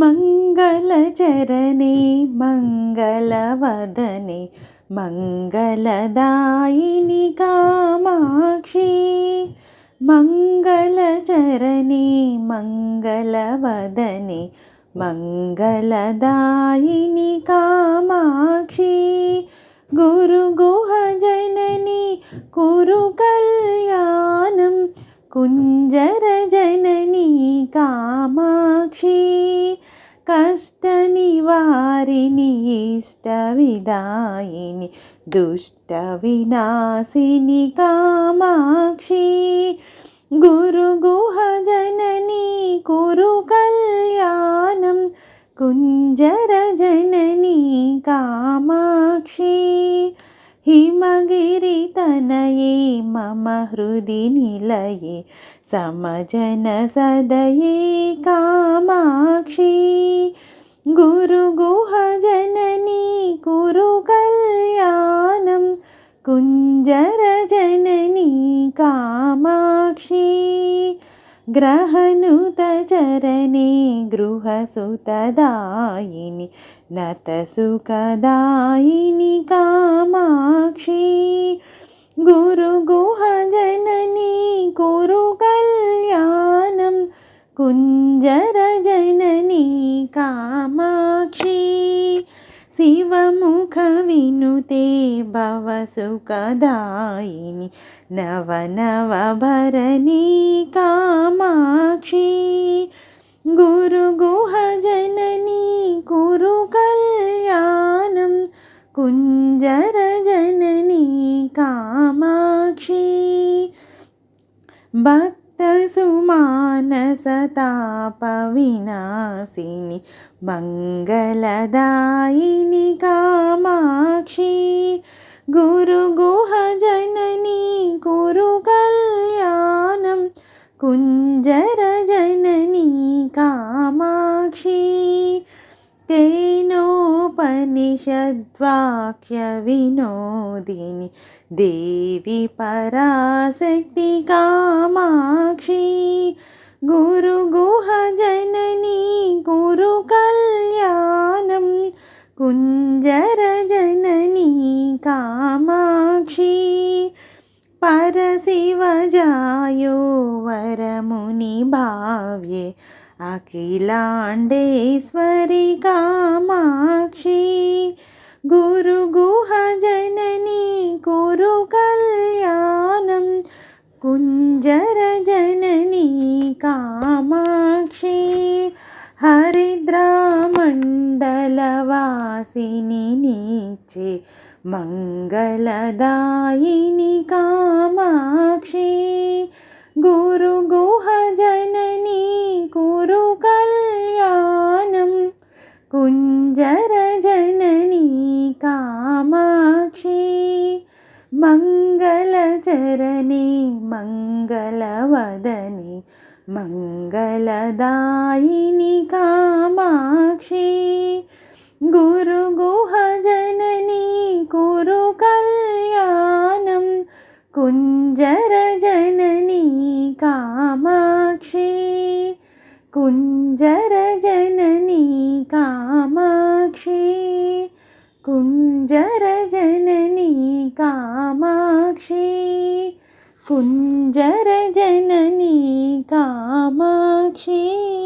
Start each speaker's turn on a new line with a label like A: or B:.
A: मङ्गलचरणे मङ्गलवदने मङ्गलदायिनि कामाक्षी मङ्गलचरणे मङ्गलवदने मङ्गलदायिनि कामाक्षी गुरुगुहजननी कुरु कल्याणं कुञ्जरजननी कामाक्षी कष्टनिवारिणि इष्टविदायिनि दुष्टविनाशिनि कामाक्षी गुरुगुहजननी कुरु कल्याणं कुञ्जरजननी कामाक्षी हिमगिरितनये मम हृदि निलये समजनसदये कामाक्षी गुरुगुहजननी कुरु कल्याणं कुञ्जरजननी कामाक्षी ग्रहनुतचरणे गृहसुतदायिनि नतसुखदायिनि कामाक्षी गुरुगुहजननी कुरु कल्याणं कुञ्जरजननी कामाक्षी शिवमुखविनुते भवसुखदायिनि नवनवभरणी कामाक्षी गुरुगुहजननी कुरु कल्याणं कुञ्जरजननी कामाक्षी भक्तसुमानसतापविनाशिनि मङ्गलदायिनि कामाक्षी गुरुगुहजननी कुरु कल्याणं कुञ्जरजननी कामाक्षी तेनोपनिषद्वाक्यविनोदिनि देवी पराशक्ति कामाक्षी गुरुगुहजननी कुरु कल्याणं कुञ्जरजननी कामाक्षी परशिवजायो वरमुनिभाव्ये अखिलाण्डेश्वरि कामाक्षी गुरुगुहजननी कुरु कल्याणं कुञ्जरजननी कामाक्षी हरिद्रामण्डलवासिनि नीचे मङ्गलदायिनि कामाक्षी गुरुगुहजननी कुरु कल्याणं कुञ्जरजननी कामाक्षी मङ्गलचरणे मङ्गलवदने मङ्गलदायिनि कामाक्षी गुरुगुहजननी कुरु कल्याणं कुञ्जरजननी कामाक्षी कुञ्जरजननी कामाक्षी कुञ्जरजननी कामाक्षी कुञ्जरजननी कामाक्षी।